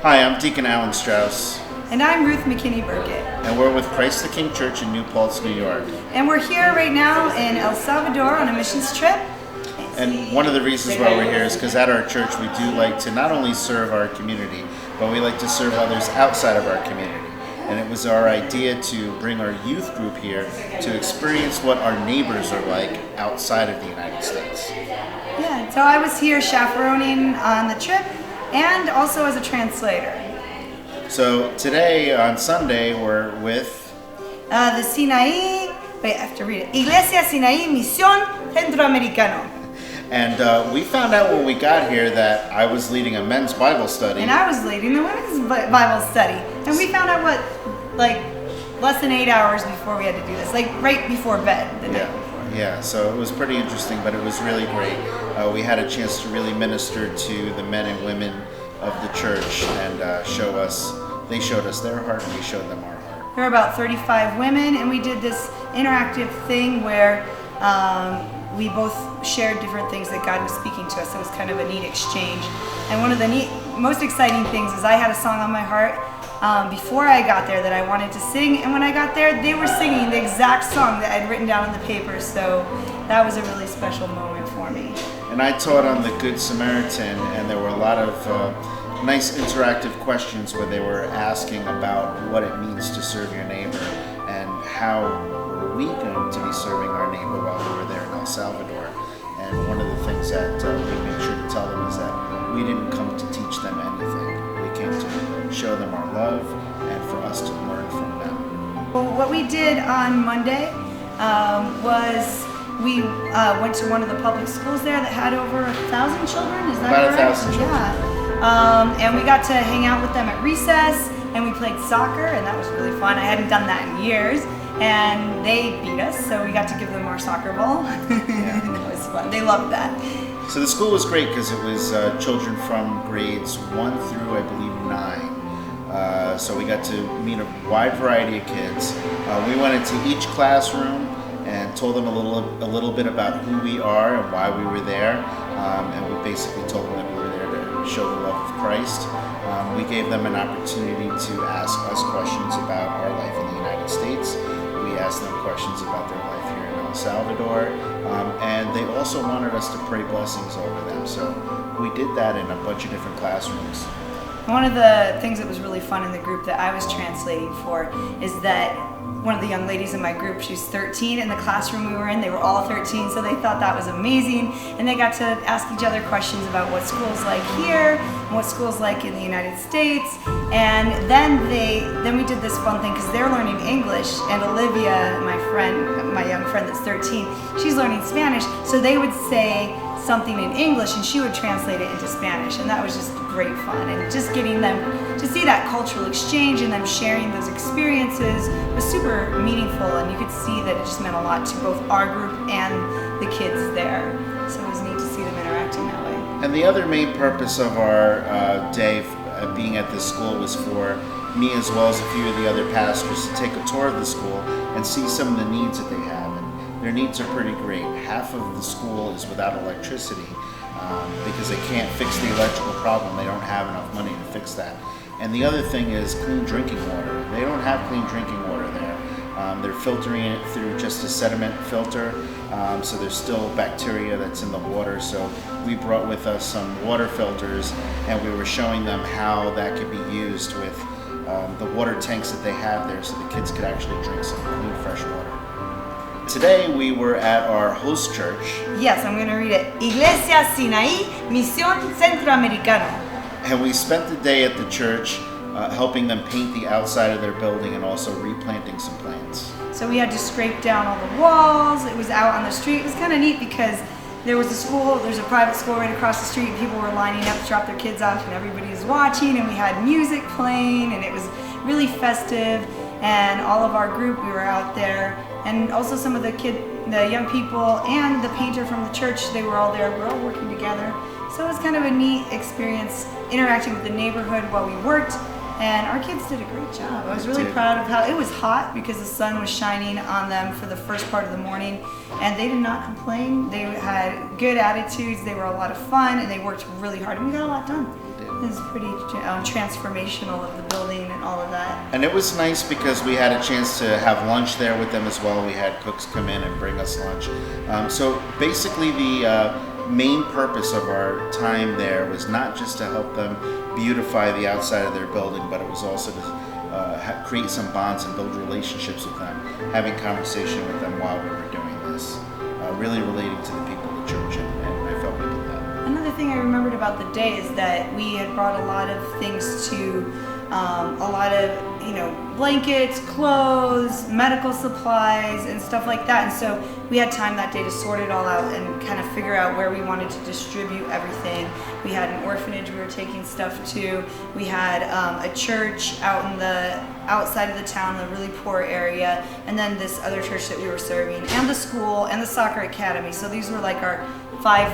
Hi, I'm Deacon Alan Strauss. And I'm Ruth McKinney-Burkett. And we're with Christ the King Church in New Paltz, New York. And we're here right now in El Salvador on a missions trip. And one of the reasons why we're here is because at our church we do like to not only serve our community, but we like to serve others outside of our community. And it was our idea to bring our youth group here to experience what our neighbors are like outside of the United States. Yeah, so I was here chaperoning on the trip and also as a translator. So today, on Sunday, we're with the Sinai, wait, I have to read it. Iglesia, Sinai, Mision, Centro, Americano. And we found out when we got here that I was leading a men's Bible study. And I was leading the women's Bible study. And we found out less than 8 hours before we had to do this, right before bed the night before. Yeah, so it was pretty interesting, but it was really great. We had a chance to really minister to the men and women of the church and they showed us their heart and we showed them our heart. There were about 35 women, and we did this interactive thing where we both shared different things that God was speaking to us. It was kind of a neat exchange. And one of the most exciting things is I had a song on my heart before I got there that I wanted to sing, and when I got there, they were singing the exact song that I'd written down on the paper, so that was a really special moment for me. And I taught on the Good Samaritan, and there were a lot of nice interactive questions where they were asking about what it means to serve your neighbor and how were we going to be serving our neighbor while we were there in El Salvador. And one of the things that we made sure to tell them is that we didn't come to teach them anything. We came to show them our love and for us to learn from them. Well, what we did on Monday was we went to one of the public schools there that had over 1,000 children. Is that about correct? 1,000 children. Yeah. And we got to hang out with them at recess, and we played soccer, and that was really fun. I hadn't done that in years, and they beat us, so we got to give them our soccer ball. It was fun. They loved that. So the school was great because it was children from grades 1 through, I believe, 9. So we got to meet a wide variety of kids. We went into each classroom and told them a little bit about who we are and why we were there. And we basically told them that we were there to show the love of Christ. We gave them an opportunity to ask us questions about our life in the United States. We asked them questions about their life here in El Salvador. And they also wanted us to pray blessings over them. So we did that in a bunch of different classrooms. One of the things that was really fun in the group that I was translating for is that one of the young ladies in my group, she's 13, in the classroom we were in, they were all 13, so they thought that was amazing, and they got to ask each other questions about what school's like here, and what school's like in the United States, and then we did this fun thing, because they're learning English, and Olivia, my young friend that's 13, she's learning Spanish, so they would say something in English and she would translate it into Spanish, and that was just great fun, and just getting them to see that cultural exchange and them sharing those experiences was super meaningful, and you could see that it just meant a lot to both our group and the kids there, so it was neat to see them interacting that way. And the other main purpose of our day being at this school was for me as well as a few of the other pastors to take a tour of the school and see some of the needs that they have. Their needs are pretty great. Half of the school is without electricity because they can't fix the electrical problem. They don't have enough money to fix that. And the other thing is clean drinking water. They don't have clean drinking water there. They're filtering it through just a sediment filter, so there's still bacteria that's in the water. So we brought with us some water filters, and we were showing them how that could be used with the water tanks that they have there, so the kids could actually drink some clean, fresh water. Today we were at our host church. Yes, I'm going to read it. Iglesia, Sinai, Mision, Centro, Americano. And we spent the day at the church helping them paint the outside of their building and also replanting some plants. So we had to scrape down all the walls. It was out on the street. It was kind of neat because there's a private school right across the street. People were lining up to drop their kids off, and everybody was watching, and we had music playing, and it was really festive. And all of our group, we were out there, and also some of the young people and the painter from the church, they were all there. We're all working together. So it was kind of a neat experience interacting with the neighborhood while we worked And our kids did a great job. I was really proud of how it was hot because the sun was shining on them for the first part of the morning, and they did not complain. They had good attitudes. They were a lot of fun, and they worked really hard, and we got a lot done. It was pretty transformational of the building and all of that. And it was nice because we had a chance to have lunch there with them as well. We had cooks come in and bring us lunch. So basically the main purpose of our time there was not just to help them beautify the outside of their building, but it was also to create some bonds and build relationships with them, having conversation with them while we were doing this, really relating to the people of the church, and I felt we did that. Another thing I remembered about the day is that we had brought a lot of things to, a lot of, blankets, clothes, medical supplies, and stuff like that. And so we had time that day to sort it all out and kind of figure out where we wanted to distribute everything. We had an orphanage we were taking stuff to. We had a church out in the outside of the town, the really poor area, and then this other church that we were serving, and the school, and the soccer academy. So these were like our five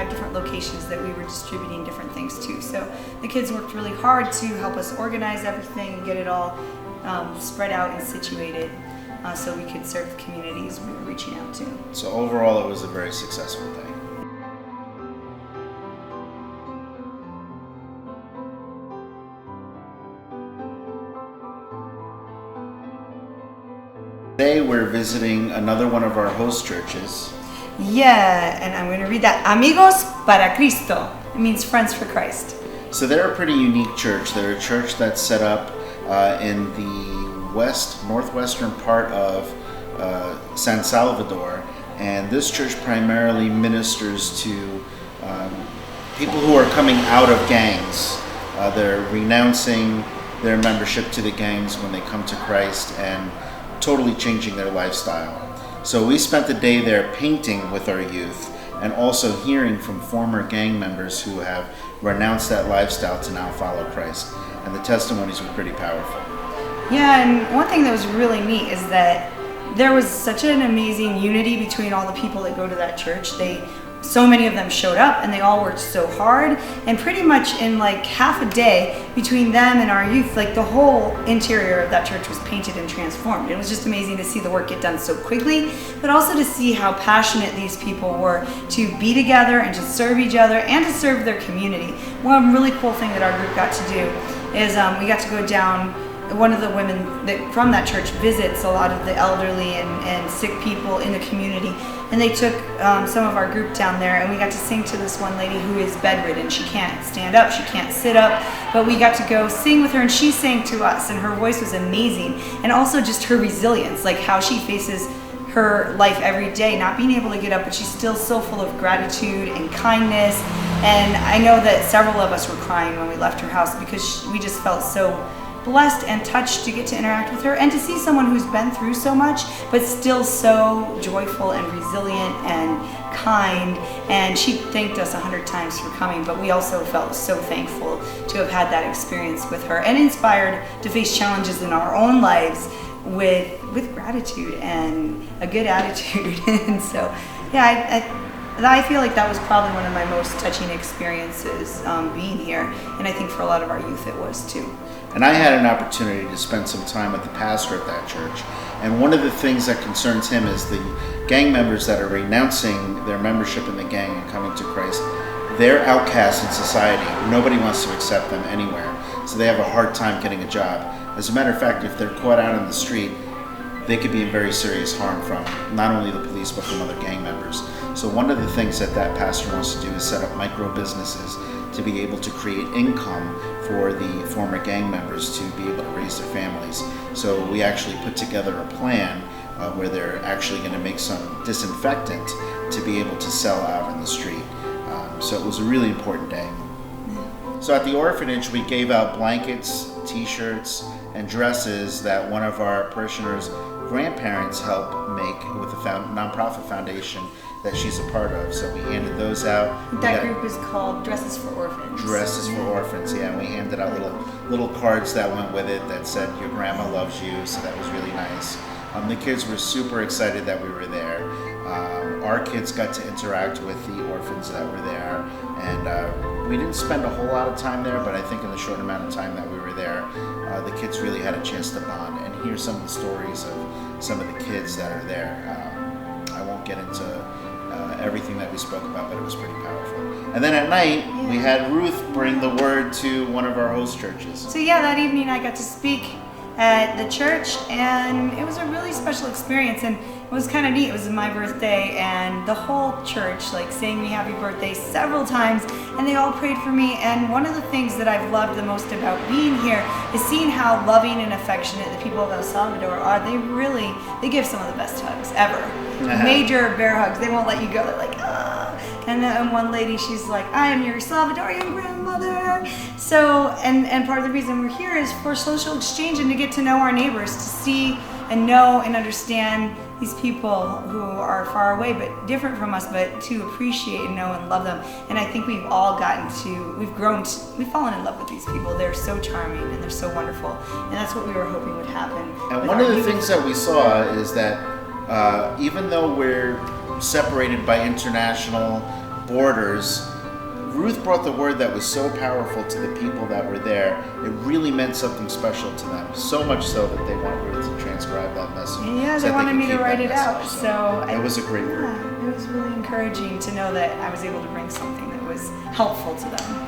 different locations that we were distributing different things to. So the kids worked really hard to help us organize everything and get it all spread out and situated so we could serve the communities we were reaching out to. So overall, it was a very successful day. Today we're visiting another one of our host churches. Yeah, and I'm going to read that. Amigos para Christo. It means friends for Christ. So they're a pretty unique church. They're a church that's set up in the northwestern part of San Salvador, and this church primarily ministers to people who are coming out of gangs. They're renouncing their membership to the gangs when they come to Christ and totally changing their lifestyle. So we spent the day there painting with our youth and also hearing from former gang members who have renounced that lifestyle to now follow Christ. And the testimonies were pretty powerful. Yeah, and one thing that was really neat is that there was such an amazing unity between all the people that go to that church. So many of them showed up and they all worked so hard, and pretty much in like half a day between them and our youth, like the whole interior of that church was painted and transformed. It was just amazing to see the work get done so quickly, but also to see how passionate these people were to be together and to serve each other and to serve their community. One really cool thing that our group got to do is we got to go down. One of the women from that church visits a lot of the elderly and sick people in the community, and they took some of our group down there, and we got to sing to this one lady who is bedridden. She can't stand up, she can't sit up, but we got to go sing with her, and she sang to us, and her voice was amazing, and also just her resilience, like how she faces her life every day, not being able to get up, but she's still so full of gratitude and kindness. And I know that several of us were crying when we left her house because we just felt so blessed and touched to get to interact with her and to see someone who's been through so much but still so joyful and resilient and kind. And she thanked us 100 times for coming, but we also felt so thankful to have had that experience with her and inspired to face challenges in our own lives with gratitude and a good attitude. And so I feel like that was probably one of my most touching experiences being here, and I think for a lot of our youth it was too. And I had an opportunity to spend some time with the pastor at that church. And one of the things that concerns him is the gang members that are renouncing their membership in the gang and coming to Christ. They're outcasts in society. Nobody wants to accept them anywhere. So they have a hard time getting a job. As a matter of fact, if they're caught out in the street, they could be in very serious harm from not only the police but from other gang members. So one of the things that pastor wants to do is set up micro businesses to be able to create income for the former gang members to be able to raise their families. So we actually put together a plan where they're actually going to make some disinfectant to be able to sell out in the street. So it was a really important day. So at the orphanage, we gave out blankets, t-shirts, and dresses that one of our parishioners' grandparents helped make with a nonprofit foundation that she's a part of. So we handed those out. That group is called Dresses for Orphans. Dresses for Orphans, yeah. And we handed out little cards that went with it that said, "Your grandma loves you." So that was really nice. The kids were super excited that we were there. Our kids got to interact with the orphans that were there, and we didn't spend a whole lot of time there, but I think in the short amount of time that we were there, the kids really had a chance to bond and hear some of the stories of some of the kids that are there. I won't get into everything that we spoke about, but it was pretty powerful. And then at night, we had Ruth bring the word to one of our host churches. So that evening I got to speak at the church, and it was a really special experience, and it was kind of neat. It was my birthday, and the whole church sang me happy birthday several times, and they all prayed for me. And one of the things that I've loved the most about being here is seeing how loving and affectionate the people of El Salvador are. They give some of the best hugs ever. Major bear hugs. They won't let you go. They're like, ah. And then one lady, she's like, I am your Salvadorian grandmother. So, and part of the reason we're here is for social exchange and to get to know our neighbors, to see and know and understand these people who are far away but different from us, but to appreciate and know and love them. And I think we've fallen in love with these people. They're so charming and they're so wonderful. And that's what we were hoping would happen. And one of the things that we saw is that even though we're separated by international borders, Ruth brought the word that was so powerful to the people that were there. It really meant something special to them, so much so that they want Ruth to transcribe that message. Yeah, they wanted me to write it out. So it was a great word. It was really encouraging to know that I was able to bring something that was helpful to them.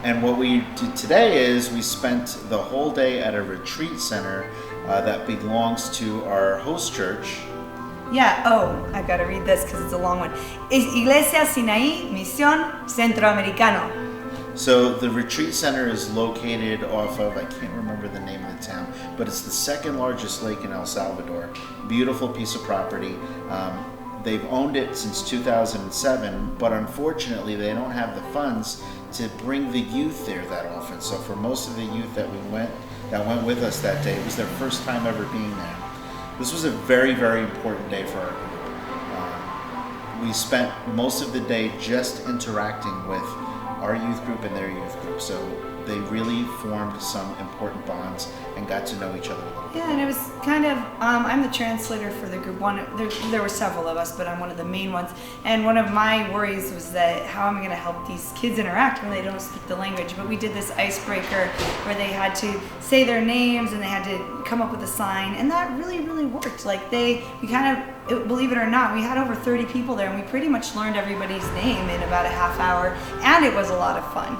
And what we did today is we spent the whole day at a retreat center that belongs to our host church. I've got to read this because it's a long one. Iglesia, Sinai, Mision, Centro, Americano. So the retreat center is located off of, I can't remember the name of the town, but it's the second largest lake in El Salvador. Beautiful piece of property. They've owned it since 2007, but unfortunately they don't have the funds to bring the youth there that often. So for most of the youth that went with us that day, it was their first time ever being there. This was a very, very important day for our group. We spent most of the day just interacting with our youth group and their youth group. So they really formed some important bonds and got to know each other a little bit. Yeah, and it was kind of, I'm the translator for the group. There were several of us, but I'm one of the main ones. And one of my worries was that how am I going to help these kids interact when they don't speak the language? But we did this icebreaker where they had to say their names and they had to come up with a sign, and that really, really worked. Believe it or not, we had over 30 people there, and we pretty much learned everybody's name in about a half hour, and it was a lot of fun.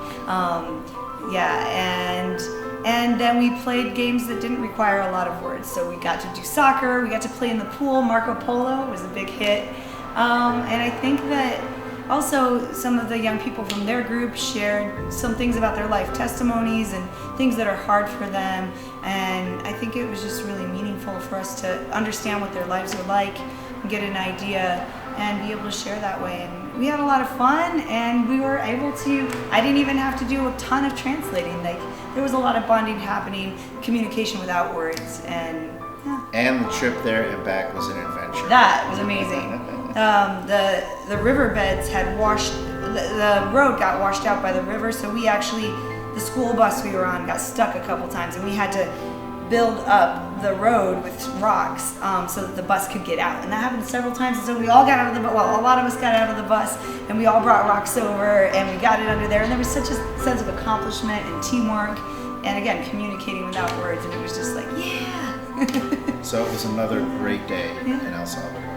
And then we played games that didn't require a lot of words. So we got to do soccer, we got to play in the pool. Marco Polo was a big hit. And I think that also some of the young people from their group shared some things about their life testimonies and things that are hard for them. And I think it was just really meaningful for us to understand what their lives are like and get an idea and be able to share that way. And we had a lot of fun, and we were able to, I didn't even have to do a ton of translating. There was a lot of bonding happening, communication without words, and And the trip there and back was an adventure. That was amazing. The riverbeds had the road got washed out by the river, so the school bus we were on got stuck a couple times, and we had to build up the road with rocks so that the bus could get out. And that happened several times. And so we all got out of the bus, a lot of us got out of the bus, and we all brought rocks over, and we got it under there. And there was such a sense of accomplishment and teamwork, and again, communicating without words. And it was just like, yeah. So it was another great day in El Salvador.